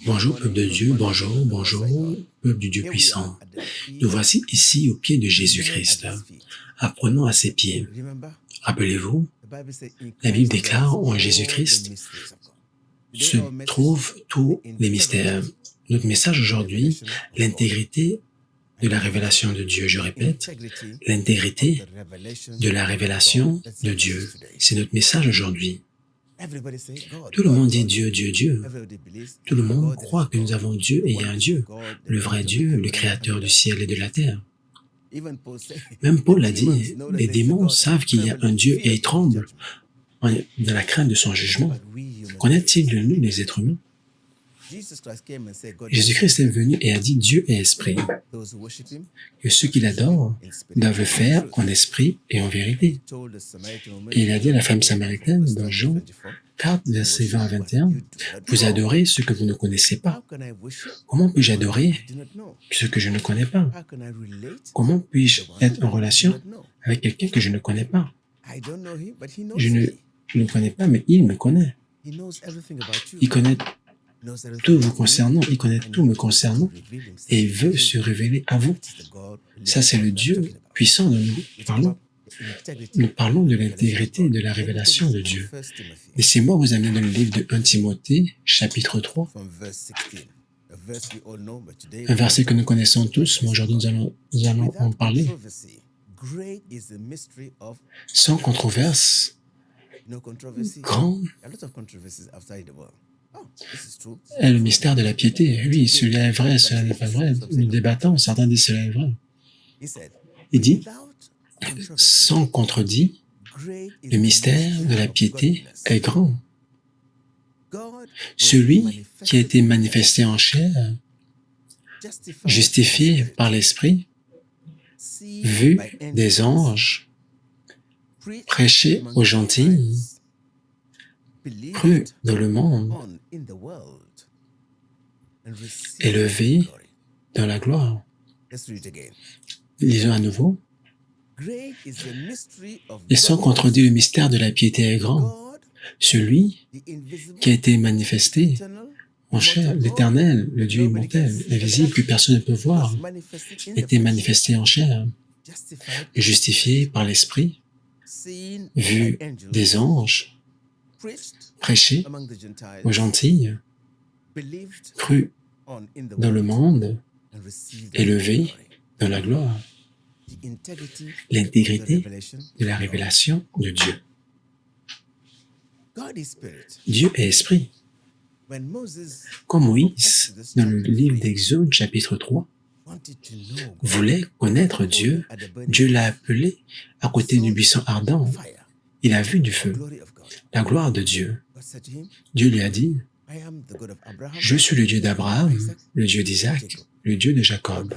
Bonjour, peuple de Dieu, bonjour, bonjour, peuple du Dieu puissant. Nous voici ici au pied de Jésus-Christ. Apprenons à ses pieds. Rappelez-vous, la Bible déclare en Jésus-Christ se trouvent tous les mystères. Notre message aujourd'hui, l'intégrité de la révélation de Dieu. Je répète, l'intégrité de la révélation de Dieu. C'est notre message aujourd'hui. Tout le monde dit Dieu, Dieu, Dieu. Tout le monde croit que nous avons Dieu et il y a un Dieu, le vrai Dieu, le créateur du ciel et de la terre. Même Paul l'a dit, les démons savent qu'il y a un Dieu et ils tremblent dans la crainte de son jugement. Qu'en est-il de nous, les êtres humains? Jésus-Christ est venu et a dit Dieu est esprit, que ceux qui l'adorent doivent le faire en esprit et en vérité. Et il a dit à la femme samaritaine dans Jean 4, versets 20 à 21, « Vous adorez ce que vous ne connaissez pas. Comment puis-je adorer ce que je ne connais pas? Comment puis-je être en relation avec quelqu'un que je ne connais pas? Je ne le connais pas, mais il me connaît. Il connaît tout vous concernant, il connaît tout me concernant et il veut se révéler à vous. Ça, c'est le Dieu puissant dont nous parlons. Nous parlons de l'intégrité et de la révélation de Dieu. Laissez-moi vous amener dans le livre de 1 Timothée, chapitre 3, un verset que nous connaissons tous, mais aujourd'hui nous allons en parler. Sans controverse, grand est le mystère de la piété. Oui, cela est vrai, cela n'est pas vrai. Nous débattons, certains disent cela est vrai. Il dit, sans contredit, le mystère de la piété est grand. Celui qui a été manifesté en chair, justifié par l'Esprit, vu des anges, prêché aux gentils, cru dans le monde, élevé dans la gloire. Lisons à nouveau. Et sans contredire le mystère de la piété est grand. Celui qui a été manifesté en chair, l'Éternel, le Dieu immortel, invisible que personne ne peut voir, a été manifesté en chair, justifié par l'Esprit, vu des anges, prêché aux gentils, cru dans le monde, élevé dans la gloire. L'intégrité de la révélation de Dieu. Dieu est esprit. Comme Moïse, dans le livre d'Exode, chapitre 3, voulait connaître Dieu, Dieu l'a appelé à côté du buisson ardent. Il a vu du feu, la gloire de Dieu. Dieu lui a dit, « Je suis le Dieu d'Abraham, le Dieu d'Isaac, le Dieu de Jacob. »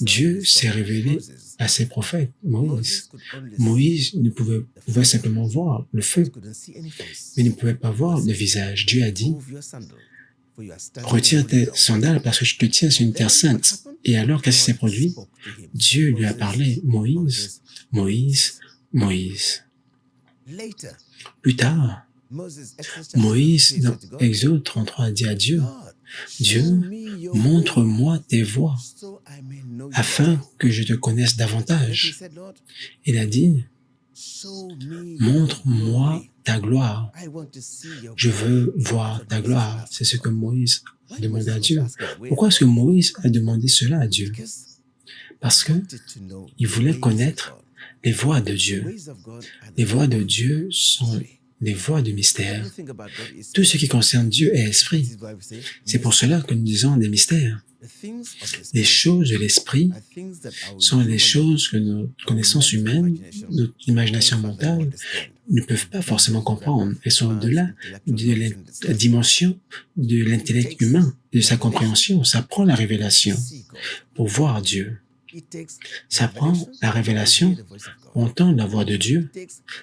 Dieu s'est révélé à ses prophètes, Moïse. Moïse ne pouvait simplement voir le feu, mais ne pouvait pas voir le visage. Dieu a dit, « Retire tes sandales parce que je te tiens sur une terre sainte. » Et alors, qu'est-ce qui s'est produit? Dieu lui a parlé, « Moïse, Moïse, Moïse. » Plus tard, Moïse, dans Exode 33, a dit à Dieu, « Dieu, montre-moi tes voies, afin que je te connaisse davantage. » Il a dit, « Montre-moi ta gloire. Je veux voir ta gloire. » C'est ce que Moïse a demandé à Dieu. Pourquoi est-ce que Moïse a demandé cela à Dieu? Parce qu'il voulait connaître les voies de Dieu. Les voies de Dieu sont les voies du mystère. Tout ce qui concerne Dieu est esprit. C'est pour cela que nous disons des mystères. Les choses de l'esprit sont les choses que notre connaissance humaine, notre imagination mentale ne peuvent pas forcément comprendre. Elles sont au-delà de la dimension de l'intellect humain, de sa compréhension. Ça prend la révélation pour voir Dieu. Ça prend la révélation pour entendre la voix de Dieu.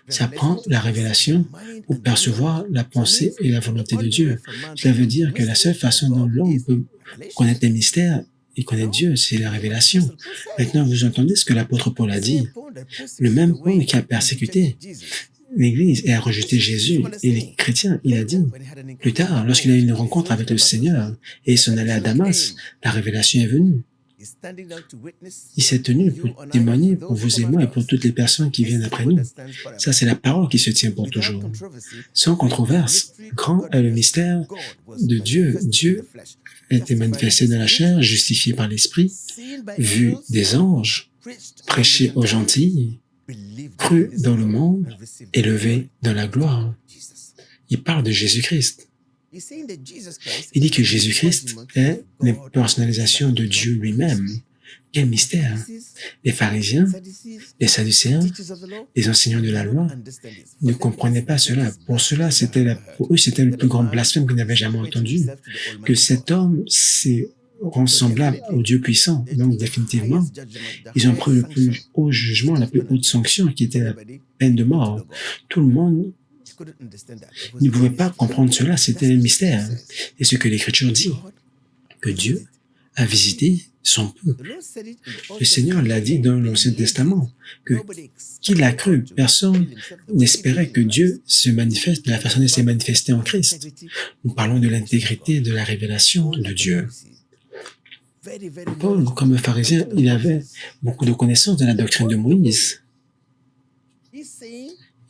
Ça prend la révélation pour percevoir la pensée et la volonté de Dieu. Cela veut dire que la seule façon dont l'homme peut connaître les mystères et connaître Dieu, c'est la révélation. Maintenant, vous entendez ce que l'apôtre Paul a dit. Le même Paul qui a persécuté l'Église et a rejeté Jésus et les chrétiens, il a dit, plus tard, lorsqu'il a eu une rencontre avec le Seigneur et il s'en allait à Damas, la révélation est venue. Il s'est tenu pour témoigner pour vous et moi et pour toutes les personnes qui viennent après nous. Ça, c'est la parole qui se tient pour toujours. Sans controverse, grand est le mystère de Dieu. Dieu a été manifesté dans la chair, justifié par l'Esprit, vu des anges, prêché aux gentils, cru dans le monde, élevé dans la gloire. Il parle de Jésus-Christ. Il dit que Jésus-Christ est l'impersonnalisation de Dieu lui-même. Quel mystère! Les pharisiens, les sadducéens, les enseignants de la loi ne comprenaient pas cela. Pour eux, c'était le plus grand blasphème qu'ils n'avaient jamais entendu. Que cet homme s'est semblable au Dieu puissant. Donc, définitivement, ils ont pris le plus haut jugement, la plus haute sanction, qui était la peine de mort. Tout le monde ne pouvait pas comprendre cela, c'était le mystère. Et ce que l'Écriture dit, que Dieu a visité son peuple. Le Seigneur l'a dit dans l'Ancien Testament, que qui l'a cru, personne n'espérait que Dieu se manifeste de la façon dont il s'est manifesté en Christ. Nous parlons de l'intégrité de la révélation de Dieu. Paul, comme un pharisien, il avait beaucoup de connaissances de la doctrine de Moïse.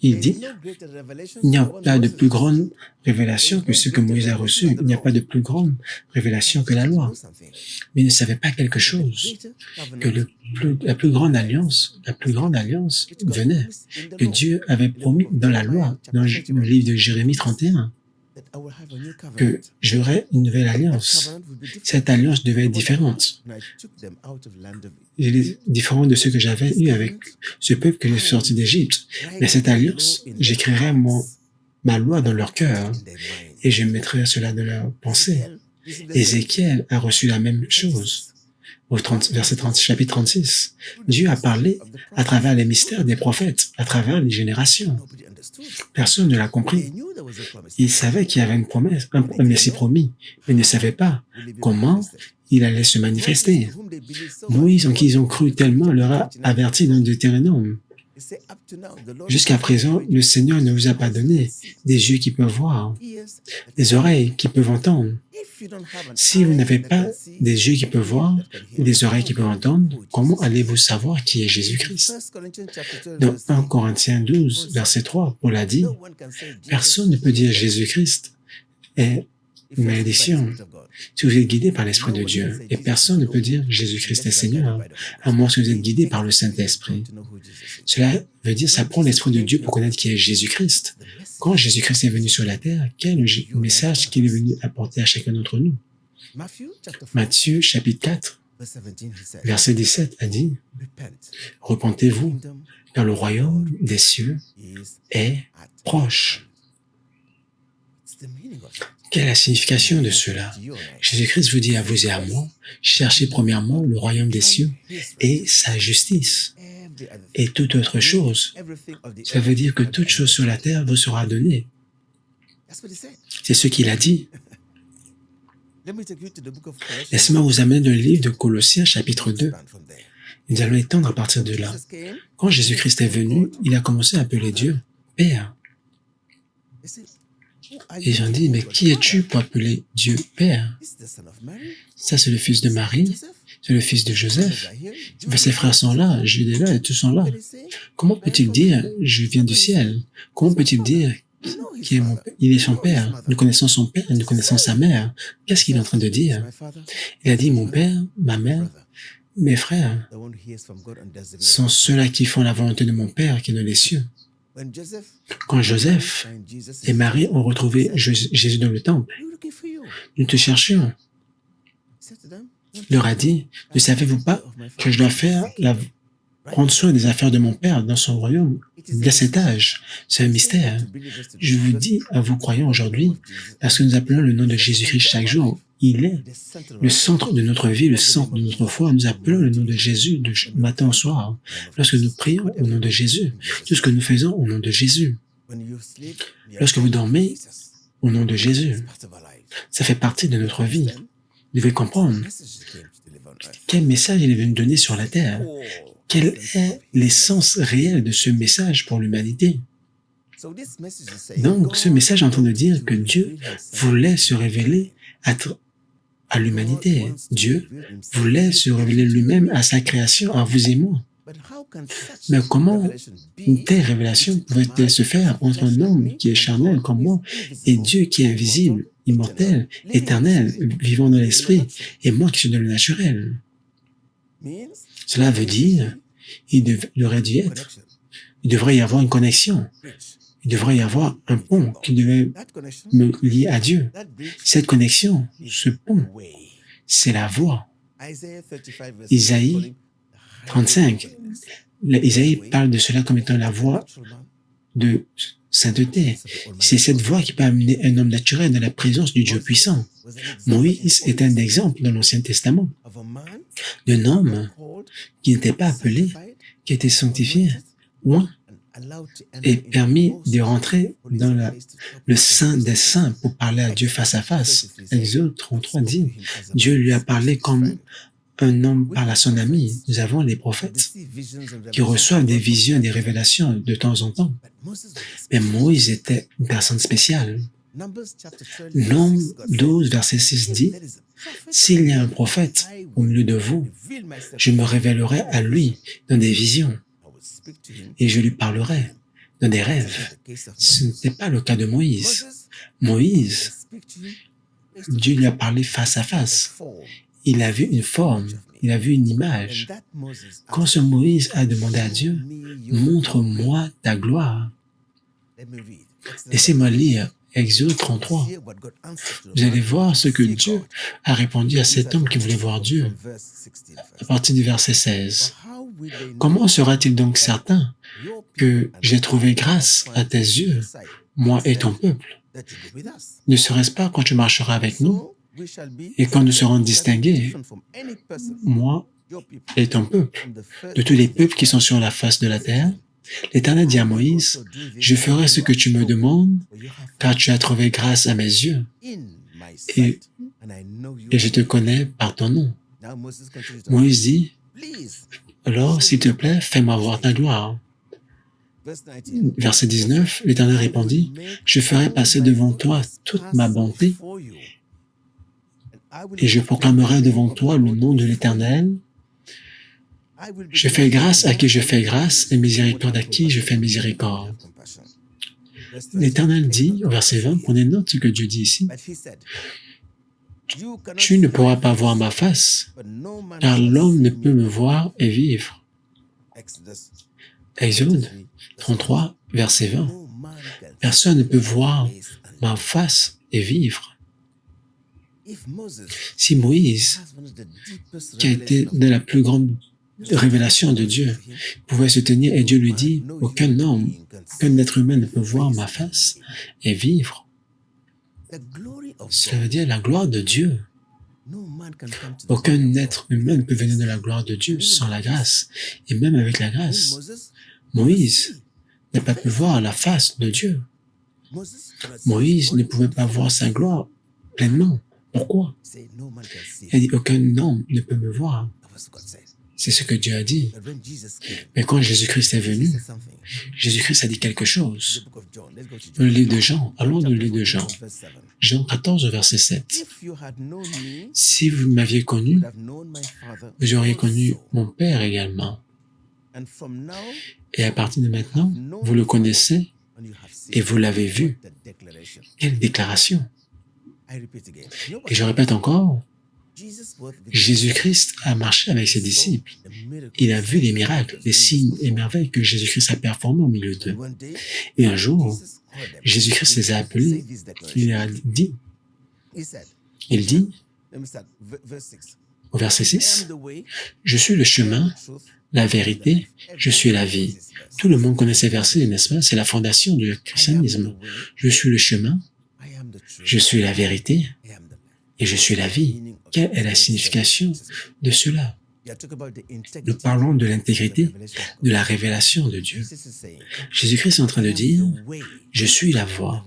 Il dit, il n'y a pas de plus grande révélation que ce que Moïse a reçu. Il n'y a pas de plus grande révélation que la loi. Mais il ne savait pas quelque chose, que la plus grande alliance venait, que Dieu avait promis dans la loi, dans le livre de Jérémie 31, que j'aurais une nouvelle alliance. Cette alliance devait être différente. Elle est différente de ce que j'avais eu avec ce peuple que j'ai sorti d'Égypte. Mais cette alliance, j'écrirai ma loi dans leur cœur et je mettrai cela dans leur pensée. Ézéchiel a reçu la même chose. Au chapitre 36, Dieu a parlé à travers les mystères des prophètes, à travers les générations. Personne ne l'a compris. Il savait qu'il y avait une promesse, un Messie promis, mais ne savait pas comment il allait se manifester. Moïse, en qui ils ont cru tellement, leur a averti dans Deutéronome. Jusqu'à présent, le Seigneur ne vous a pas donné des yeux qui peuvent voir, des oreilles qui peuvent entendre. Si vous n'avez pas des yeux qui peuvent voir ou des oreilles qui peuvent entendre, comment allez-vous savoir qui est Jésus-Christ? Dans 1 Corinthiens 12, verset 3, Paul a dit, « Personne ne peut dire Jésus-Christ est une malédiction si vous êtes guidé par l'Esprit de Dieu. Et personne ne peut dire Jésus-Christ est Seigneur, à moins que vous êtes guidé par le Saint-Esprit. » Cela veut dire, ça prend l'Esprit de Dieu pour connaître qui est Jésus-Christ. Quand Jésus-Christ est venu sur la terre, quel est le message qu'il est venu apporter à chacun d'entre nous? Matthieu, chapitre 4, verset 17 a dit, « Repentez-vous, car le royaume des cieux est proche. » Quelle est la signification de cela? Jésus-Christ vous dit à vous et à moi, cherchez premièrement le royaume des cieux et sa justice. Et toute autre chose, ça veut dire que toute chose sur la terre vous sera donnée. C'est ce qu'il a dit. Laissez-moi vous amener dans le livre de Colossiens, chapitre 2. Nous allons étendre à partir de là. Quand Jésus-Christ est venu, il a commencé à appeler Dieu Père. Et j'en dis, mais qui es-tu pour appeler Dieu Père? Ça, c'est le fils de Marie, c'est le fils de Joseph. Ses frères sont là, Jude est là, et tous sont là. Comment peut-il dire, je viens du ciel? Comment peut-il dire qu'il est son père? Nous connaissons son père et nous connaissons sa mère. Qu'est-ce qu'il est en train de dire? Il a dit, mon père, ma mère, mes frères sont ceux-là qui font la volonté de mon père qui est dans les cieux. Quand Joseph et Marie ont retrouvé Jésus dans le temple, nous te cherchions. Il leur a dit, ne savez-vous pas que je dois faire prendre soin des affaires de mon Père dans son royaume dès cet âge. C'est un mystère. Je vous dis à vous croyants aujourd'hui, parce que nous appelons le nom de Jésus-Christ chaque jour, il est le centre de notre vie, le centre de notre foi. Nous appelons le nom de Jésus du matin au soir. Lorsque nous prions au nom de Jésus, tout ce que nous faisons au nom de Jésus. Lorsque vous dormez, au nom de Jésus, ça fait partie de notre vie. Vous devez comprendre quel message il est venu donner sur la terre. Quel est l'essence réelle de ce message pour l'humanité? Donc, ce message est en train de dire que Dieu voulait se révéler à l'humanité. Dieu voulait se révéler lui-même à sa création, à vous et moi. Mais comment une telle révélation pouvait-elle se faire entre un homme qui est charnel comme moi et Dieu qui est invisible, immortel, éternel, vivant dans l'esprit, et moi qui suis dans le naturel? Cela veut dire, il devrait y avoir une connexion. Il devrait y avoir un pont qui devait me lier à Dieu. Cette connexion, ce pont, c'est la voie. Isaïe 35. Isaïe parle de cela comme étant la voie de sainteté. C'est cette voie qui peut amener un homme naturel dans la présence du Dieu puissant. Moïse est un exemple dans l'Ancien Testament d'un homme qui n'était pas appelé, qui était sanctifié, oint, et permis de rentrer dans le Saint des Saints pour parler à Dieu face à face. Exode 33 dit, Dieu lui a parlé comme un homme parle à son ami. Nous avons les prophètes qui reçoivent des visions, des révélations de temps en temps. Mais Moïse était une personne spéciale. Nombre 12, verset 6 dit, « S'il y a un prophète au milieu de vous, je me révélerai à lui dans des visions et je lui parlerai dans des rêves. » Ce n'était pas le cas de Moïse. Moïse, Dieu lui a parlé face à face. Il a vu une forme, il a vu une image. Quand ce Moïse a demandé à Dieu, « Montre-moi ta gloire », laissez-moi lire Exode 33. Vous allez voir ce que Dieu a répondu à cet homme qui voulait voir Dieu à partir du verset 16. « Comment sera-t-il donc certain que j'ai trouvé grâce à tes yeux, moi et ton peuple? Ne serait-ce pas quand tu marcheras avec nous et quand nous serons distingués, moi et ton peuple, de tous les peuples qui sont sur la face de la terre? L'Éternel dit à Moïse, « Je ferai ce que tu me demandes, car tu as trouvé grâce à mes yeux, et je te connais par ton nom. » Moïse dit, « Alors, s'il te plaît, fais-moi voir ta gloire. » Verset 19, l'Éternel répondit, « Je ferai passer devant toi toute ma bonté, et je proclamerai devant toi le nom de l'Éternel. Je fais grâce à qui je fais grâce, et miséricorde à qui je fais miséricorde. » L'Éternel dit, au verset 20, prenez note de ce que Dieu dit ici, « Tu ne pourras pas voir ma face, car l'homme ne peut me voir et vivre. » Exode 33, verset 20. Personne ne peut voir ma face et vivre. Si Moïse, qui a été dans la plus grande révélation de Dieu, pouvait se tenir et Dieu lui dit, « Aucun homme, aucun être humain ne peut voir ma face et vivre. » Cela veut dire la gloire de Dieu. Aucun être humain ne peut venir de la gloire de Dieu sans la grâce. Et même avec la grâce, Moïse n'a pas pu voir la face de Dieu. Moïse ne pouvait pas voir sa gloire pleinement. Pourquoi? Il a dit, aucun homme ne peut me voir. C'est ce que Dieu a dit. Mais quand Jésus-Christ est venu, Jésus-Christ a dit quelque chose. Dans le livre de Jean, allons dans le livre de Jean. Jean 14, verset 7. « Si vous m'aviez connu, vous auriez connu mon Père également. Et à partir de maintenant, vous le connaissez et vous l'avez vu. » Quelle déclaration! Et je répète encore, Jésus-Christ a marché avec ses disciples. Il a vu les miracles, les signes et merveilles que Jésus-Christ a performés au milieu d'eux. Et un jour, Jésus-Christ les a appelés. Il a dit, Au verset 6, « Je suis le chemin, la vérité, je suis la vie. » Tout le monde connaît ces versets, n'est-ce pas? C'est la fondation du christianisme. Je suis le chemin, je suis la vérité et je suis la vie. Quelle est la signification de cela? Nous parlons de l'intégrité, de la révélation de Dieu. Jésus-Christ est en train de dire, « Je suis la voie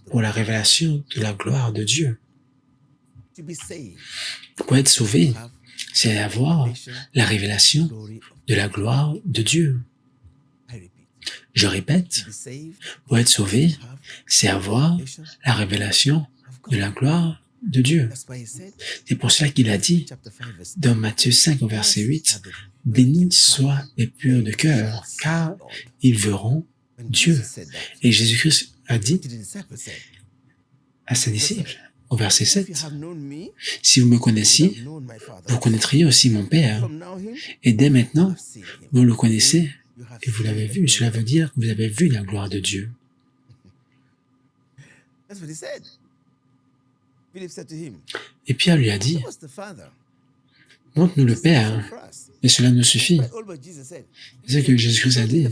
pour la révélation de la gloire de Dieu. » Pour être sauvé, c'est avoir la révélation de la gloire de Dieu. Je répète, pour être sauvé, c'est avoir la révélation de la gloire de Dieu. C'est pour cela qu'il a dit dans Matthieu 5 au verset 8, « Bénis soient les purs de cœur, car ils verront Dieu. » Et Jésus-Christ a dit à ses disciples, au verset 7, « Si vous me connaissiez, vous connaîtriez aussi mon Père. Et dès maintenant, vous le connaissez et vous l'avez vu. » Cela veut dire que vous avez vu la gloire de Dieu. Et Pierre lui a dit, « Montre-nous le Père, et cela nous suffit. » C'est ce que Jésus-Christ a dit.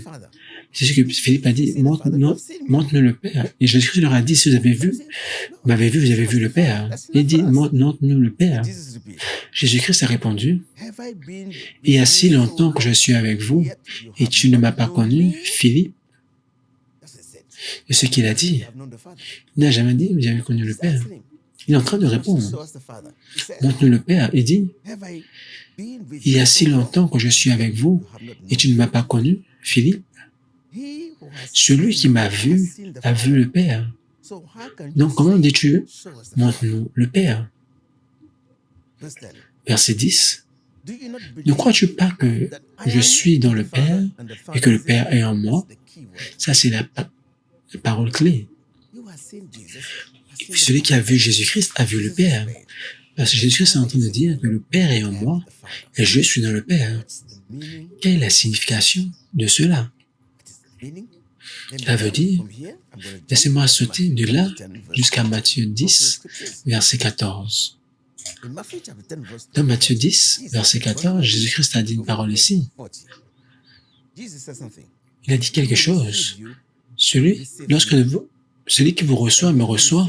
C'est ce que Philippe a dit, « Montre-nous le Père. » Et Jésus-Christ leur a dit, « Si vous avez vu, vous m'avez vu, vous avez vu le Père. » Il dit, « Montre-nous le Père. » Jésus-Christ a répondu, « Il y a si longtemps que je suis avec vous, et tu ne m'as pas connu, Philippe. » Et ce qu'il a dit, il n'a jamais dit, « Vous avez connu le Père. » Il est en train de répondre. Montre-nous le Père. Il dit, « Il y a si longtemps que je suis avec vous, et tu ne m'as pas connu, Philippe. Celui qui m'a vu a vu le Père. Donc comment dis-tu, montre-nous le Père? » Verset 10. « Ne crois-tu pas que je suis dans le Père et que le Père est en moi? » Ça, c'est la parole clé. Celui qui a vu Jésus-Christ a vu le Père. Parce que Jésus-Christ est en train de dire que le Père est en moi et je suis dans le Père. Quelle est la signification de cela? Ça veut dire, laissez-moi sauter de là jusqu'à Matthieu 10, verset 14. Dans Matthieu 10, verset 14, Jésus-Christ a dit une parole ici. Il a dit quelque chose. Celui qui vous reçoit me reçoit,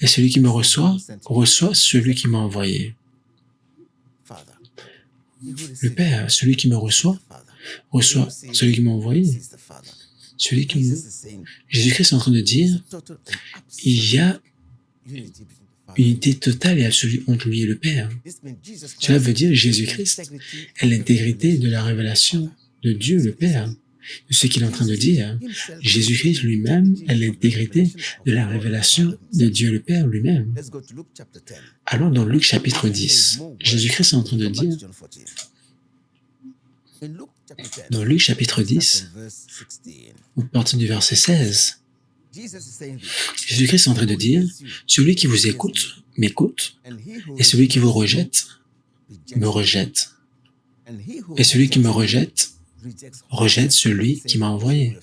et celui qui me reçoit, reçoit celui qui m'a envoyé. Le Père, celui qui me reçoit, reçoit celui qui m'a envoyé. Jésus-Christ est en train de dire, il y a une unité totale et absolue entre lui et le Père. Cela veut dire que Jésus-Christ est l'intégrité de la révélation de Dieu, le Père. Ce qu'il est en train de dire, Jésus-Christ lui-même est l'intégrité de la révélation de Dieu le Père lui-même. Allons dans Luc chapitre 10. Jésus-Christ est en train de dire, dans Luc chapitre 10, à partir du verset 16, Jésus-Christ est en train de dire, celui qui vous écoute, m'écoute, et celui qui vous rejette, me rejette. Et celui qui me rejette, rejette celui qui m'a envoyé.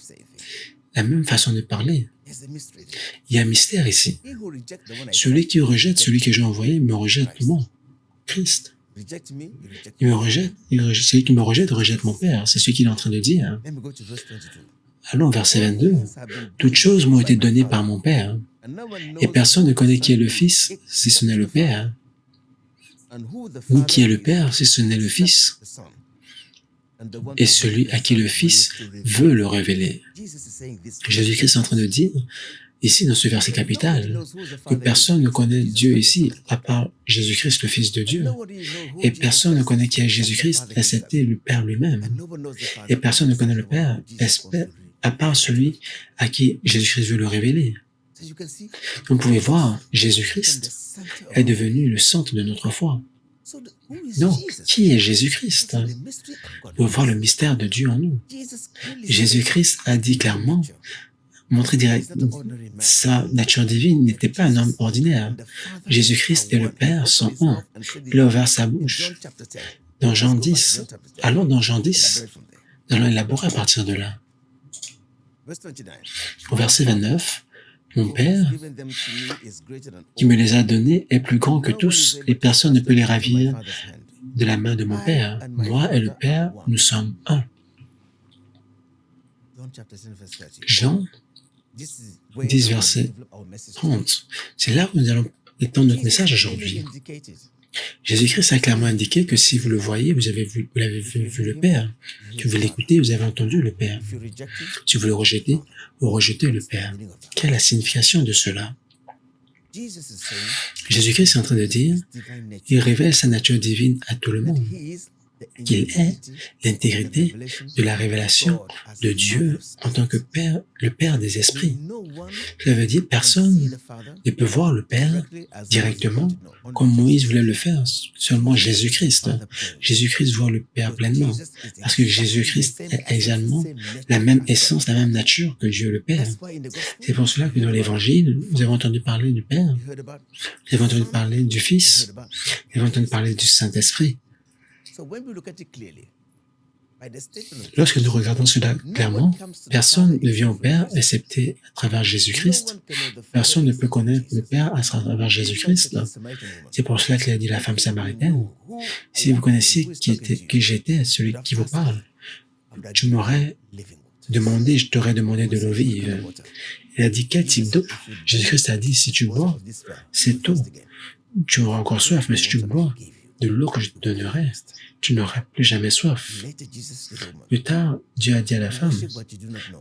La même façon de parler. Il y a un mystère ici. Celui qui rejette celui que j'ai envoyé me rejette moi, Christ. Il me rejette, celui qui me rejette mon Père. C'est ce qu'il est en train de dire. Allons, verset 22. Toutes choses m'ont été données par mon Père, et personne ne connaît qui est le Fils si ce n'est le Père, ni qui est le Père si ce n'est le Fils, et celui à qui le Fils veut le révéler. Jésus-Christ est en train de dire, ici dans ce verset capital, que personne ne connaît Dieu ici, à part Jésus-Christ, le Fils de Dieu. Et personne ne connaît qui est Jésus-Christ, excepté le Père lui-même. Et personne ne connaît le Père, à part celui à qui Jésus-Christ veut le révéler. Vous pouvez voir, Jésus-Christ est devenu le centre de notre foi. Donc, qui est Jésus-Christ? Vous pouvez voir le mystère de Dieu en nous. Jésus-Christ a dit clairement, montré direct, sa nature divine n'était pas un homme ordinaire. Jésus-Christ et le Père sont un. Il a ouvert sa bouche. Dans Jean 10, allons dans Jean 10, nous allons élaborer à partir de là. Au verset 29, Mon Père, qui me les a donnés, est plus grand que tous, et personne ne peut les ravir de la main de mon Père. Moi et le Père, nous sommes un. Jean 10, verset 30. C'est là où nous allons étendre notre message aujourd'hui. Jésus-Christ a clairement indiqué que si vous le voyez, vous avez vu le Père. Si vous l'écoutez, vous avez entendu le Père. Si vous le rejetez, vous rejetez le Père. Quelle est la signification de cela? Jésus-Christ est en train de dire, il révèle sa nature divine à tout le monde, qu'il est l'intégrité de la révélation de Dieu en tant que Père, le Père des esprits. Cela veut dire personne ne peut voir le Père directement comme Moïse voulait le faire, seulement Jésus-Christ. Jésus-Christ voit le Père pleinement, parce que Jésus-Christ est également la même essence, la même nature que Dieu le Père. C'est pour cela que dans l'Évangile, vous avez entendu parler du Père, vous avez entendu parler du Fils, vous avez entendu parler du Saint-Esprit. Lorsque nous regardons cela clairement, personne ne vient au Père excepté à travers Jésus-Christ. Personne ne peut connaître le Père à travers Jésus-Christ. C'est pour cela qu'il a dit la femme samaritaine, si vous connaissiez qui j'étais, celui qui vous parle, tu m'aurais demandé, je t'aurais demandé de l'eau vive. Il a dit quel type d'eau? Jésus-Christ a dit, si tu bois cette eau, tu auras encore soif, mais si tu bois de l'eau que je te donnerai, tu n'auras plus jamais soif. Plus tard, Dieu a dit à la femme,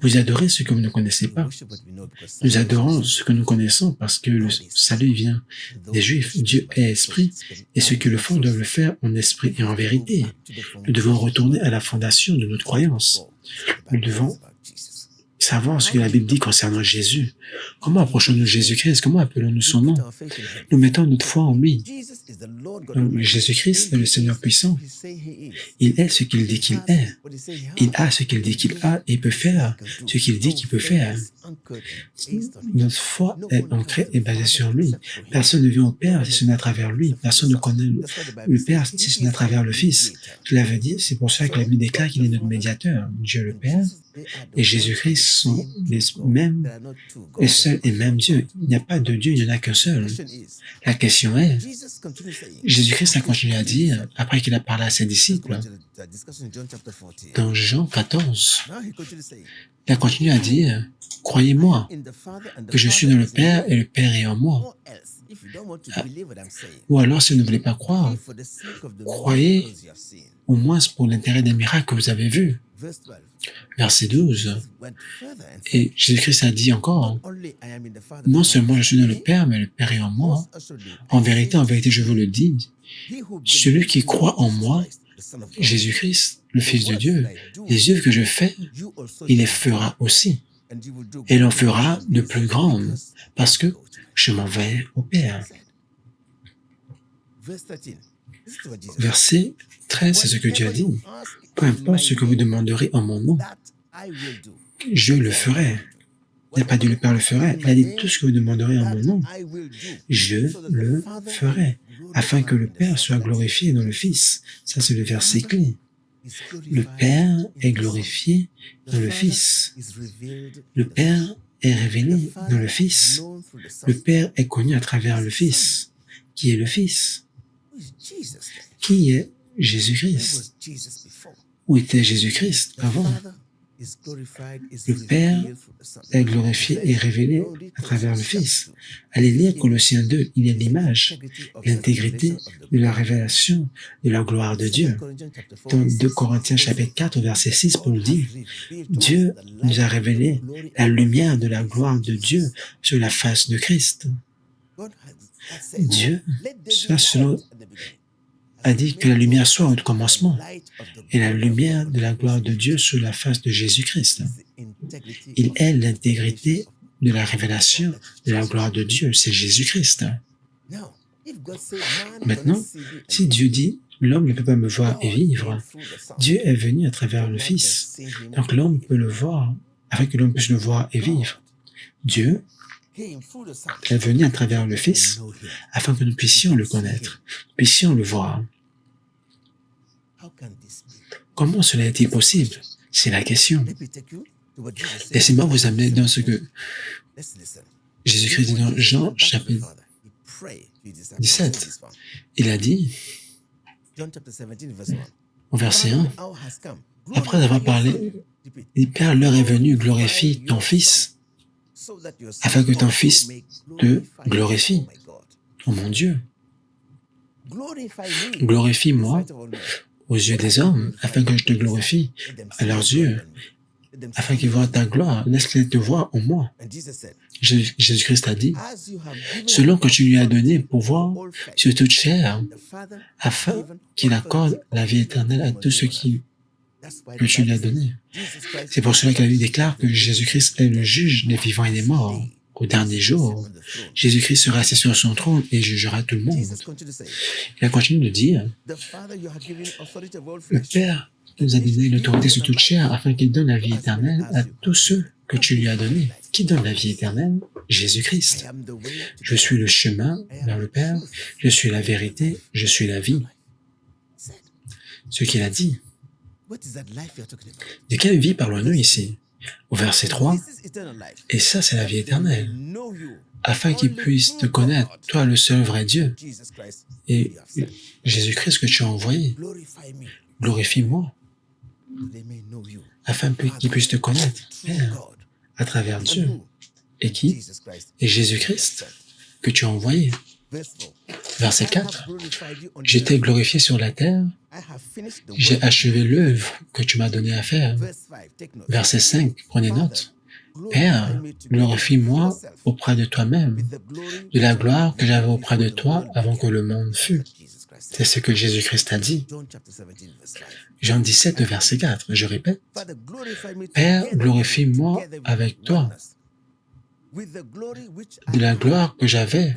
vous adorez ce que vous ne connaissez pas. Nous adorons ce que nous connaissons parce que le salut vient des Juifs. Dieu est esprit et ceux qui le font doivent le faire en esprit et en vérité. Nous devons retourner à la fondation de notre croyance. Nous devons savoir ce que la Bible dit concernant Jésus. Comment approchons-nous Jésus-Christ? Comment appelons-nous son nom? Nous mettons notre foi en lui. Jésus-Christ est le Seigneur puissant. Il est ce qu'il dit qu'il est. Il a ce qu'il dit qu'il a et il peut faire ce qu'il dit qu'il peut faire. Notre foi est ancrée et basée sur lui. Personne ne vient au Père si ce n'est à travers lui. Personne ne connaît le Père si ce n'est à travers le Fils. Cela veut dire, c'est pour cela que la Bible déclare qu'il est notre médiateur. Dieu le Père et Jésus-Christ sont les mêmes et seul et même Dieu. Il n'y a pas de Dieu, il n'y en a qu'un seul. La question est, Jésus-Christ a continué à dire, après qu'il a parlé à ses disciples, dans Jean 14, il a continué à dire, croyez-moi que je suis dans le Père et le Père est en moi. Ou alors, si vous ne voulez pas croire, croyez au moins pour l'intérêt des miracles que vous avez vus. Verset 12. Et Jésus-Christ a dit encore, non seulement je suis dans le Père, mais le Père est en moi. En vérité, je vous le dis, celui qui croit en moi, Jésus-Christ, le Fils de Dieu, les œuvres que je fais, il les fera aussi. Et il en fera de plus grandes, parce que je m'en vais au Père. Verset 13, c'est ce que Dieu a dit. Peu importe ce que vous demanderez en mon nom, je le ferai. Il n'a pas dit le Père le ferait. Il a dit tout ce que vous demanderez en mon nom, je le ferai, afin que le Père soit glorifié dans le Fils. Ça, c'est le verset clé. Le Père est glorifié dans le Fils. Le Père est révélé dans le Fils. Le Père est connu à travers le Fils. Qui est le Fils? Qui est Jésus-Christ? Où était Jésus-Christ avant? Le Père est glorifié et révélé à travers le Fils. Allez lire Colossiens 2, il y a l'image, l'intégrité de la révélation de la gloire de Dieu. Dans 2 Corinthiens chapitre 4, verset 6, Paul dit, Dieu nous a révélé la lumière de la gloire de Dieu sur la face de Christ. Dieu, a dit que la lumière soit au commencement et la lumière de la gloire de Dieu sur la face de Jésus-Christ. Il est l'intégrité de la révélation de la gloire de Dieu, c'est Jésus-Christ. Maintenant, si Dieu dit « l'homme ne peut pas me voir et vivre », Dieu est venu à travers le Fils. Donc l'homme peut le voir, afin que l'homme puisse le voir et vivre. Dieu est venu à travers le Fils, afin que nous puissions le connaître, puissions le voir. Comment cela est-il possible? C'est la question. Laissez-moi vous amener dans ce que Jésus-Christ dit dans Jean chapitre 17, il a dit, au verset 1, après avoir parlé, il dit, Père, l'heure est venue, glorifie ton Fils, afin que ton Fils te glorifie. Oh mon Dieu, glorifie-moi aux yeux des hommes, afin que je te glorifie à leurs yeux, afin qu'ils voient ta gloire. Laisse-les te voir en moi. Jésus-Christ a dit, selon que tu lui as donné pouvoir sur toute chair, afin qu'il accorde la vie éternelle à tous ceux que tu lui as donné. C'est pour cela que la Bible déclare que Jésus-Christ est le juge des vivants et des morts. Au dernier jour, Jésus-Christ sera assis sur son trône et jugera tout le monde. Il a continué de dire, le Père nous a donné l'autorité sur toute chair afin qu'il donne la vie éternelle à tous ceux que tu lui as donnés. Qui donne la vie éternelle? Jésus-Christ. Je suis le chemin vers le Père, je suis la vérité, je suis la vie. Ce qu'il a dit. De quelle vie parlons-nous ici? Au verset 3, et ça c'est la vie éternelle, afin qu'ils puissent te connaître, toi le seul vrai Dieu, et Jésus-Christ que tu as envoyé. Glorifie-moi, afin qu'ils puissent te connaître, Père, à travers Dieu. Et qui? Et Jésus-Christ que tu as envoyé. Verset 4, je t'ai glorifié sur la terre, j'ai achevé l'œuvre que tu m'as donné à faire. Verset 5, prenez note. Père, glorifie-moi auprès de toi-même, de la gloire que j'avais auprès de toi avant que le monde fût. C'est ce que Jésus-Christ a dit. Jean 17, verset 4, je répète. Père, glorifie-moi avec toi, de la gloire que j'avais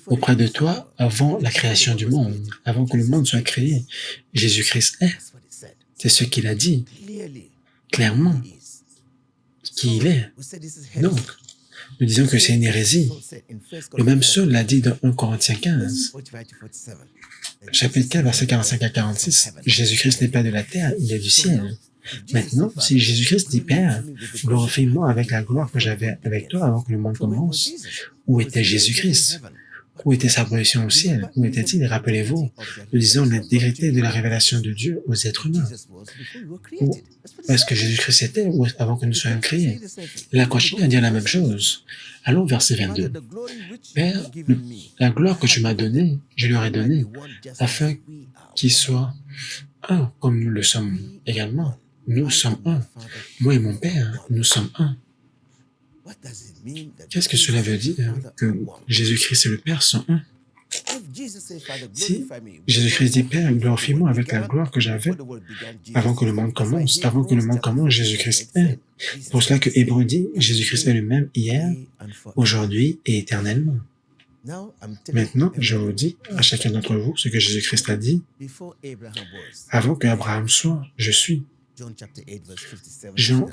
auprès de toi avant la création du monde, avant que le monde soit créé. Jésus-Christ est. C'est ce qu'il a dit, clairement, qui il est. Donc, nous disons que c'est une hérésie. Le même Saul l'a dit dans 1 Corinthiens 15, chapitre 4, verset 45 à 46. Jésus-Christ n'est pas de la terre, il est du ciel. Maintenant, si Jésus-Christ dit, Père, glorifie-moi avec la gloire que j'avais avec toi avant que le monde commence, où était Jésus-Christ? Où était sa position au ciel? Où était-il? Rappelez-vous, nous disons l'intégrité de la révélation de Dieu aux êtres humains. Où est-ce que Jésus-Christ était avant que nous soyons créés? Il a continué à dire la même chose. Allons, verset 22. Père, la gloire que tu m'as donnée, je leur ai donnée, afin qu'ils soient un, comme nous le sommes également. Nous sommes un. Moi et mon Père, nous sommes un. Qu'est-ce que cela veut dire que Jésus-Christ et le Père sont un? Si Jésus-Christ dit, Père, glorifie-moi avec la gloire que j'avais avant que le monde commence. Avant que le monde commence, Jésus-Christ est. C'est pour cela que Hébreu dit, Jésus-Christ est le même hier, aujourd'hui et éternellement. Maintenant, je vous dis à chacun d'entre vous ce que Jésus-Christ a dit. Avant que Abraham soit, je suis. Jean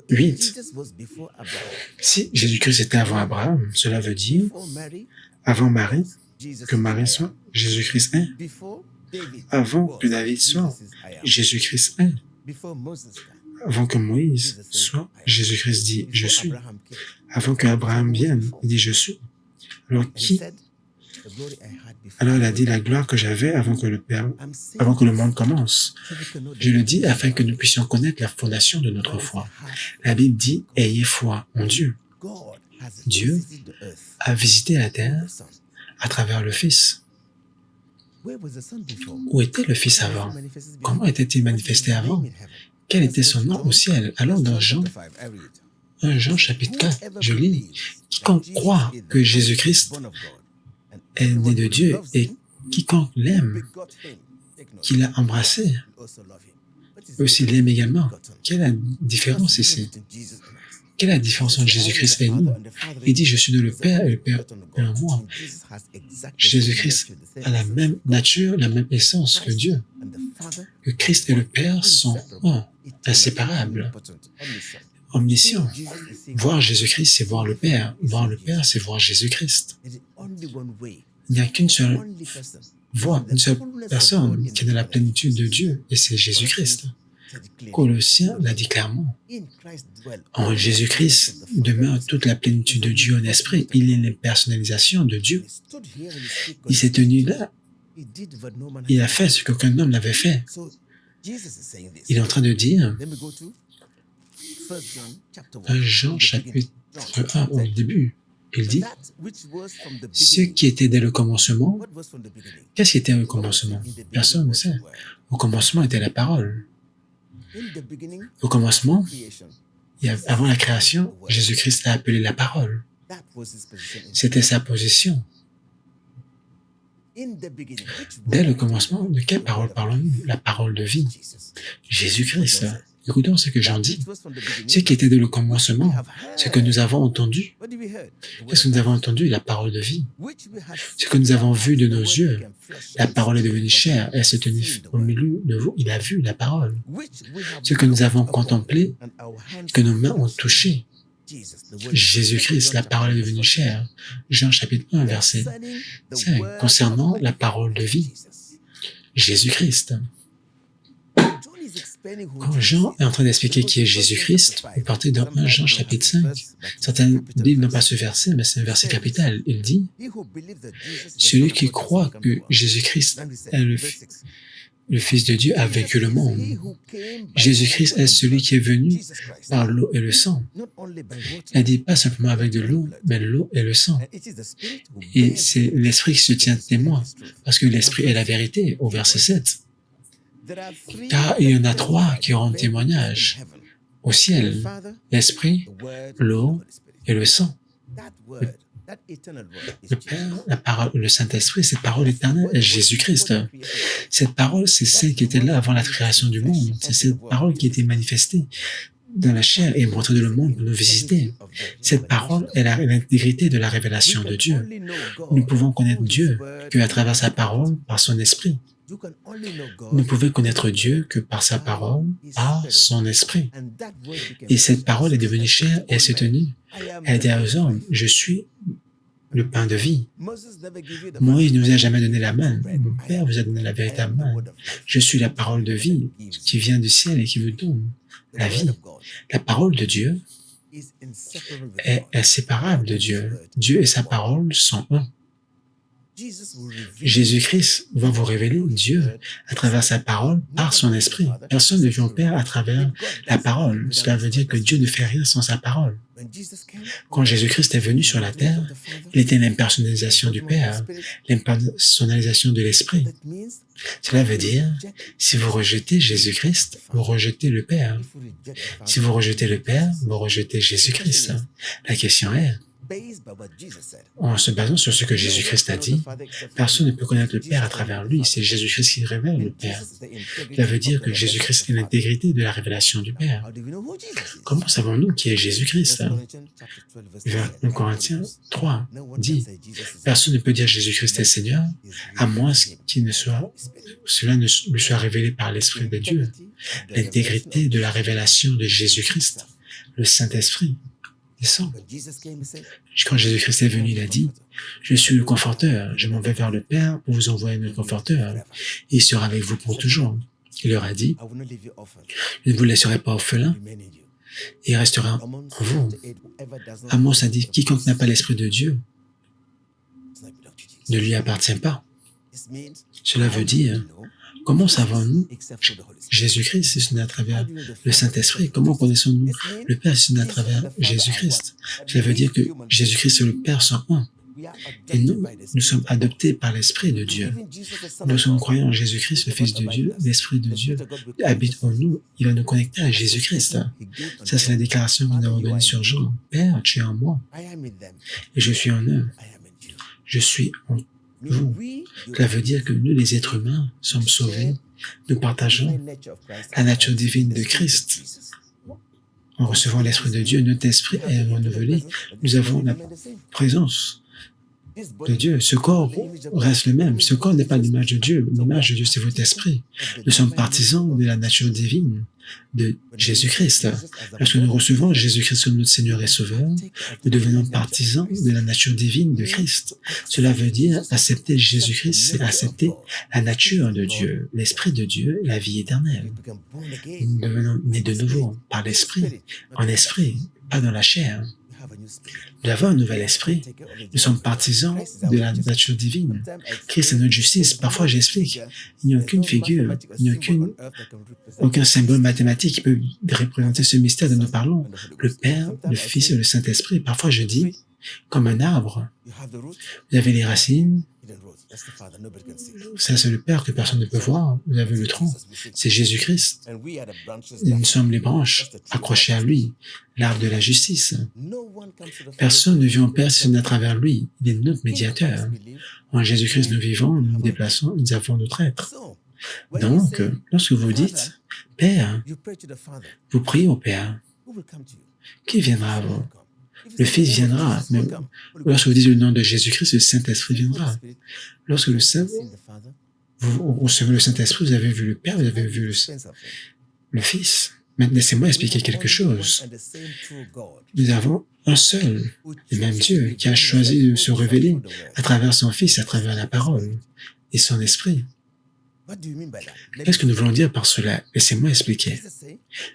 8. Si Jésus-Christ était avant Abraham, cela veut dire, avant Marie, que Marie soit, Jésus-Christ est. Avant que David soit, Jésus-Christ est. Avant que Moïse soit, Jésus-Christ dit, je suis. Avant que Abraham vienne, il dit, je suis. Alors qui? Alors il a dit, la gloire que j'avais avant que le monde commence. Je le dis afin que nous puissions connaître la fondation de notre foi. La Bible dit, ayez foi en Dieu. Dieu a visité la terre à travers le Fils. Où était le Fils avant? Comment était-il manifesté avant? Quel était son nom au ciel? Alors dans Jean chapitre 4, je lis, quiconque croit que Jésus-Christ est né de Dieu et quiconque l'aime, qui l'a embrassé, aussi l'aime également. Quelle est la différence ici? Quelle est la différence entre Jésus-Christ et nous? Il dit, je suis de le Père et le Père est en moi. Jésus-Christ a la même nature, la même essence que Dieu. Que Christ et le Père sont un, inséparables, omniscients. Voir Jésus-Christ, c'est voir le Père. Voir le Père, c'est voir Jésus-Christ. Il n'y a qu'une seule voix, une seule personne qui est dans la plénitude de Dieu, et c'est Jésus-Christ. Colossiens l'a dit clairement. En Jésus-Christ demeure toute la plénitude de Dieu en esprit. Il est l'impersonnalisation de Dieu. Il s'est tenu là. Il a fait ce qu'aucun homme n'avait fait. Il est en train de dire, 1 Jean chapitre 1 au début, il dit, ce qui était dès le commencement, qu'est-ce qui était au commencement? Personne ne sait. Au commencement était la parole. Au commencement, avant la création, Jésus-Christ l'a appelé la parole. C'était sa position. Dès le commencement, de quelle parole parlons-nous? La parole de vie. Jésus-Christ. Écoutons ce que Jean dit. Ce qui était dès le commencement, ce que nous avons entendu. Qu'est-ce que nous avons entendu? La parole de vie. Ce que nous avons vu de nos yeux. La parole est devenue chair. Elle s'est tenue au milieu de vous. Il a vu la parole. Ce que nous avons contemplé, que nos mains ont touché. Jésus-Christ, la parole est devenue chair. Jean chapitre 1, verset 5, concernant la parole de vie. Jésus-Christ. Quand Jean est en train d'expliquer qui est Jésus-Christ, vous partez dans 1 Jean chapitre 5. Certaines Bibles n'ont pas ce verset, mais c'est un verset capital. Il dit, celui qui croit que Jésus-Christ est le Fils de Dieu a vaincu le monde. Jésus-Christ est celui qui est venu par l'eau et le sang. Il dit pas simplement avec de l'eau, mais l'eau et le sang. Et c'est l'Esprit qui se tient témoin, parce que l'Esprit est la vérité, au verset 7. Car il y en a trois qui rendent témoignage au ciel, l'Esprit, l'eau et le sang. Le Père, la parole, le Saint-Esprit, cette parole éternelle est Jésus-Christ. Cette parole, c'est celle qui était là avant la création du monde. C'est cette parole qui a été manifestée dans la chair et montrée dans le monde pour nous visiter. Cette parole est l'intégrité de la révélation de Dieu. Nous pouvons connaître Dieu qu'à travers sa parole, par son esprit. Nous pouvons connaître Dieu que par sa parole, par son esprit. Et cette parole est devenue chair et elle s'est tenue. Elle a dit aux hommes, je suis le pain de vie. Moïse ne nous a jamais donné la main. Mon Père vous a donné la véritable main. Je suis la parole de vie qui vient du ciel et qui vous donne la vie. La parole de Dieu est inséparable de Dieu. Dieu et sa parole sont un. Jésus-Christ va vous révéler Dieu à travers sa parole, par son esprit. Personne ne vient au Père à travers la parole. Cela veut dire que Dieu ne fait rien sans sa parole. Quand Jésus-Christ est venu sur la terre, il était l'impersonnalisation du Père, l'impersonnalisation de l'Esprit. Cela veut dire, si vous rejetez Jésus-Christ, vous rejetez le Père. Si vous rejetez le Père, vous rejetez Jésus-Christ. La question est, en se basant sur ce que Jésus-Christ a dit, personne ne peut connaître le Père à travers lui. C'est Jésus-Christ qui révèle le Père. Cela veut dire que Jésus-Christ est l'intégrité de la révélation du Père. Comment savons-nous qui est Jésus-Christ? 1 Corinthiens 3 dit, personne ne peut dire Jésus-Christ est Seigneur, à moins cela ne lui soit révélé par l'Esprit de Dieu. L'intégrité de la révélation de Jésus-Christ, le Saint-Esprit. Quand Jésus-Christ est venu, il a dit, je suis le conforteur, je m'en vais vers le Père pour vous envoyer le conforteur, et il sera avec vous pour toujours. Il leur a dit, je ne vous laisserai pas orphelin, et il restera en vous. Amos a dit, quiconque n'a pas l'Esprit de Dieu ne lui appartient pas. Cela veut dire, comment savons-nous Jésus-Christ si ce n'est à travers le Saint-Esprit? Comment connaissons-nous le Père si ce n'est à travers Jésus-Christ? Cela veut dire que Jésus-Christ et le Père sont un. Et nous sommes adoptés par l'Esprit de Dieu. Nous sommes croyants en Jésus-Christ, le Fils de Dieu, l'Esprit de Dieu habite en nous. Il va nous connecter à Jésus-Christ. Ça, c'est la déclaration que nous avons donnée sur Jean. Père, tu es en moi. Et je suis en eux. Je suis en vous. Cela veut dire que nous, les êtres humains, sommes sauvés. Nous partageons la nature divine de Christ. En recevant l'Esprit de Dieu, notre esprit est renouvelé. Nous avons la présence de Dieu. Ce corps reste le même. Ce corps n'est pas l'image de Dieu. L'image de Dieu, c'est votre esprit. Nous sommes partisans de la nature divine de Jésus-Christ. Lorsque nous recevons Jésus-Christ comme notre Seigneur et Sauveur, nous devenons partisans de la nature divine de Christ. Cela veut dire accepter Jésus-Christ, c'est accepter la nature de Dieu, l'Esprit de Dieu, la vie éternelle. Nous devenons nés de nouveau par l'Esprit, en esprit, pas dans la chair. Nous avons un nouvel esprit. Nous sommes partisans de la nature divine. Christ est notre justice. Parfois, j'explique, il n'y a aucune figure, il n'y a aucun symbole mathématique qui peut représenter ce mystère dont nous parlons. Le Père, le Fils et le Saint-Esprit. Parfois, je dis, comme un arbre, vous avez les racines, ça c'est le Père que personne ne peut voir, vous avez le tronc, c'est Jésus-Christ. Et nous sommes les branches accrochées à lui, l'arbre de la justice. Personne ne vit en Père si ce n'est à travers lui, il est notre médiateur. En Jésus-Christ nous vivons, nous nous déplaçons, nous avons notre être. Donc, lorsque vous dites, Père, vous priez au Père, qui viendra à vous? Le Fils viendra, mais lorsque vous dites le nom de Jésus-Christ, le Saint-Esprit viendra. Lorsque vous recevez le Saint-Esprit, vous avez vu le Père, vous avez vu le Fils. Maintenant, laissez-moi expliquer quelque chose. Nous avons un seul et même Dieu qui a choisi de se révéler à travers son Fils, à travers la parole et son Esprit. Qu'est-ce que nous voulons dire par cela? Laissez-moi expliquer.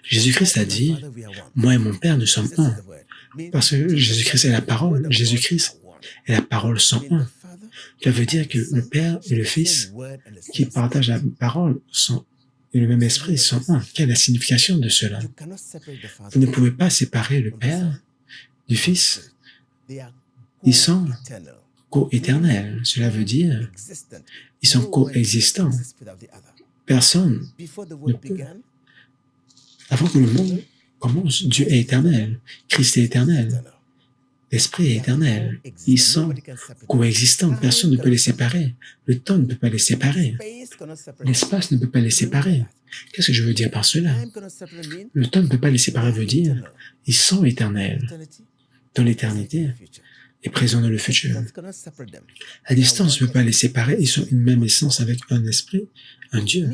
Jésus-Christ a dit, « Moi et mon Père, nous sommes un. » Parce que Jésus-Christ est la parole. Jésus-Christ et la parole sont un. Cela veut dire que le Père et le Fils qui partagent la parole et le même esprit sont un. Quelle est la signification de cela? Vous ne pouvez pas séparer le Père du Fils. Ils sont co-éternels. Cela veut dire ils sont coexistants. Personne ne peut. Avant que le monde commence, Dieu est éternel, Christ est éternel, l'Esprit est éternel. Ils sont coexistants, personne ne peut les séparer. Le temps ne peut pas les séparer. L'espace ne peut pas les séparer. Qu'est-ce que je veux dire par cela? Le temps ne peut pas les séparer veut dire ils sont éternels dans l'éternité et présents dans le futur. La distance ne peut pas les séparer, ils sont une même essence avec un esprit, un Dieu.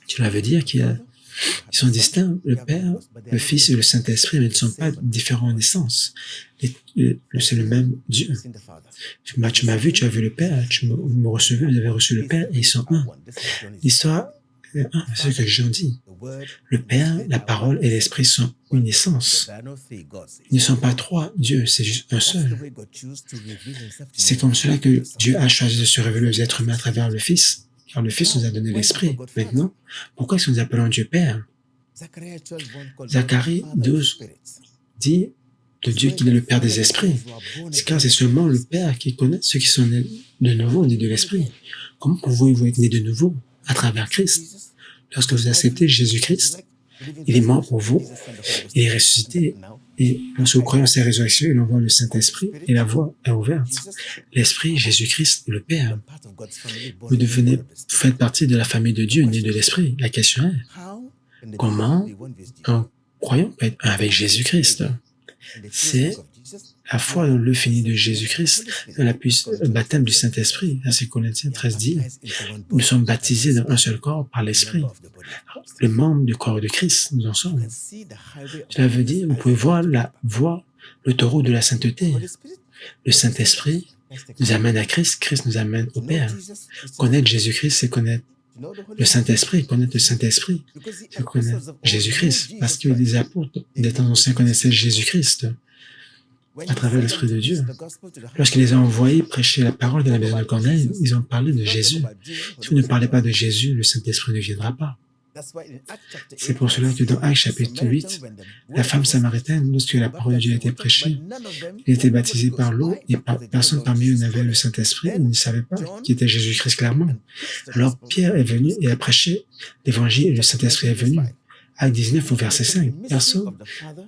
Cela veut dire qu'ils sont distincts, le Père, le Fils et le Saint-Esprit, mais ils ne sont pas différents en essence. C'est le même Dieu. Tu m'as vu, tu as vu le Père, vous me recevez, vous avez reçu le Père, et ils sont un. L'histoire est un, c'est ce que j'en dis. Le Père, la parole et l'Esprit sont une essence. Ils ne sont pas trois dieux, c'est juste un seul. C'est comme cela que Dieu a choisi de se révéler aux êtres humains à travers le Fils, car le Fils nous a donné l'Esprit. Maintenant, pourquoi est-ce que nous appelons Dieu Père? Zacharie 12 dit de Dieu qu'il est le Père des esprits. C'est car c'est seulement le Père qui connaît ceux qui sont nés de nouveau, nés de l'Esprit. Comment pouvez-vous être nés de nouveau? À travers Christ. Lorsque vous acceptez Jésus-Christ, il est mort pour vous, il est ressuscité, et lorsque vous croyez en sa résurrection, il envoie le Saint-Esprit, et la voie est ouverte. L'Esprit, Jésus-Christ, le Père. Vous faites partie de la famille de Dieu, né de l'Esprit. La question est, comment un croyant peut être un avec Jésus-Christ? C'est la foi dans le fini de Jésus-Christ, dans le baptême du Saint-Esprit. C'est Corinthiens 13 dit, nous sommes baptisés dans un seul corps par l'Esprit. Le membre du corps de Christ, nous en sommes. Cela veut dire, vous pouvez voir la voie, le taureau de la sainteté. Le Saint-Esprit nous amène à Christ, Christ nous amène au Père. Connaître Jésus-Christ, c'est connaître le Saint-Esprit. Connaître le Saint-Esprit, c'est connaître Jésus-Christ. Parce que les apôtres des temps anciens connaissaient Jésus-Christ à travers l'Esprit de Dieu. Lorsqu'il les a envoyés prêcher la parole de la maison de Corneille, ils ont parlé de Jésus. Si vous ne parlez pas de Jésus, le Saint-Esprit ne viendra pas. C'est pour cela que dans Actes chapitre 8, la femme samaritaine, lorsque la parole de Dieu a été prêchée, elle était baptisée par l'eau et personne parmi eux n'avait le Saint-Esprit, ils ne savaient pas qui était Jésus-Christ clairement. Alors Pierre est venu et a prêché l'Évangile et le Saint-Esprit est venu. Acte 19 au verset 5. Personne,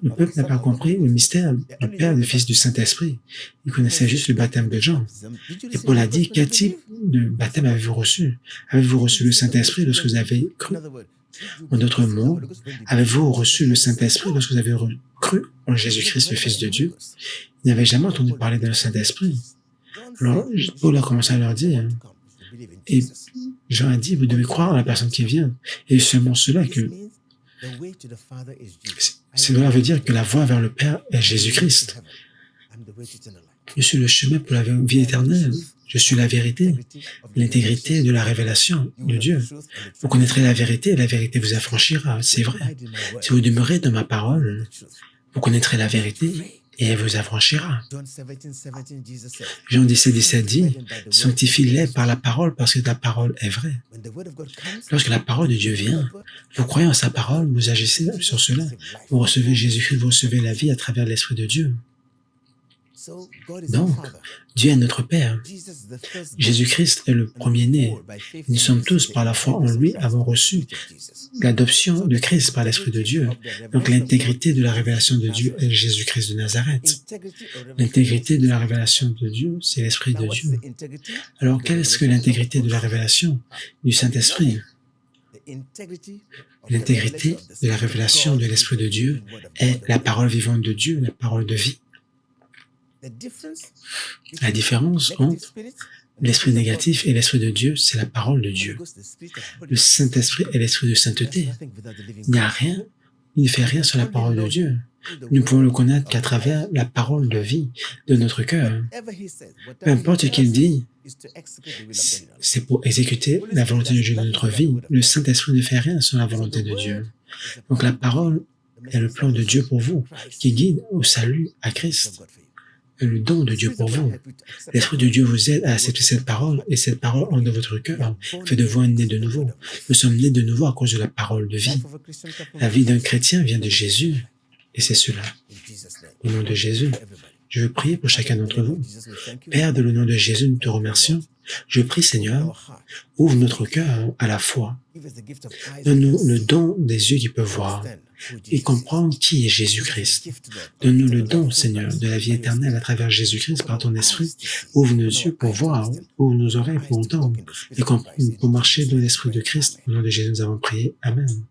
le peuple n'a pas compris le mystère du Père, du Fils, du Saint-Esprit. Il connaissait juste le baptême de Jean. Et Paul a dit, quel type de baptême avez-vous reçu? Avez-vous reçu le Saint-Esprit lorsque vous avez cru? En d'autres mots, avez-vous reçu le Saint-Esprit lorsque vous avez cru en Jésus-Christ, le Fils de Dieu? Il n'avait jamais entendu parler d'un Saint-Esprit. Alors, Paul a commencé à leur dire, et Jean a dit, vous devez croire en la personne qui vient. Et seulement cela que, cela veut dire que la voie vers le Père est Jésus-Christ. Je suis le chemin pour la vie éternelle. Je suis la vérité, l'intégrité de la révélation de Dieu. Vous connaîtrez la vérité et la vérité vous affranchira. C'est vrai. Si vous demeurez dans ma parole, vous connaîtrez la vérité et elle vous affranchira. Jean 17, 17 dit, sanctifie-les par la parole parce que ta parole est vraie. Lorsque la parole de Dieu vient, vous croyez en sa parole, vous agissez sur cela. Vous recevez Jésus-Christ, vous recevez la vie à travers l'Esprit de Dieu. Donc, Dieu est notre Père. Jésus-Christ est le premier-né. Nous sommes tous, par la foi en lui, avons reçu l'adoption de Christ par l'Esprit de Dieu. Donc, l'intégrité de la révélation de Dieu est Jésus-Christ de Nazareth. L'intégrité de la révélation de Dieu, c'est l'Esprit de Dieu. Alors, quelle est-ce que l'intégrité de la révélation du Saint-Esprit? L'intégrité de la révélation de l'Esprit de Dieu est la parole vivante de Dieu, la parole de vie. La différence entre l'esprit négatif et l'esprit de Dieu, c'est la parole de Dieu. Le Saint-Esprit est l'esprit de sainteté. Il n'y a rien, il ne fait rien sur la parole de Dieu. Nous pouvons le connaître qu'à travers la parole de vie de notre cœur. Peu importe ce qu'il dit, c'est pour exécuter la volonté de Dieu dans notre vie. Le Saint-Esprit ne fait rien sur la volonté de Dieu. Donc la parole est le plan de Dieu pour vous, qui guide au salut à Christ. Le don de Dieu pour vous. L'Esprit de Dieu vous aide à accepter cette parole, et cette parole en de votre cœur fait de vous un né de nouveau. Nous sommes nés de nouveau à cause de la parole de vie. La vie d'un chrétien vient de Jésus, et c'est cela. Au nom de Jésus, je veux prier pour chacun d'entre vous. Père, dans le nom de Jésus, nous te remercions. Je prie, Seigneur, ouvre notre cœur à la foi. Donne-nous le don des yeux qui peuvent voir et comprendre qui est Jésus-Christ. Donne-nous le don, Seigneur, de la vie éternelle à travers Jésus-Christ par ton esprit. Ouvre nos yeux pour voir, ouvre nos oreilles pour entendre et comprendre, pour marcher dans l'esprit de Christ. Au nom de Jésus, nous avons prié. Amen.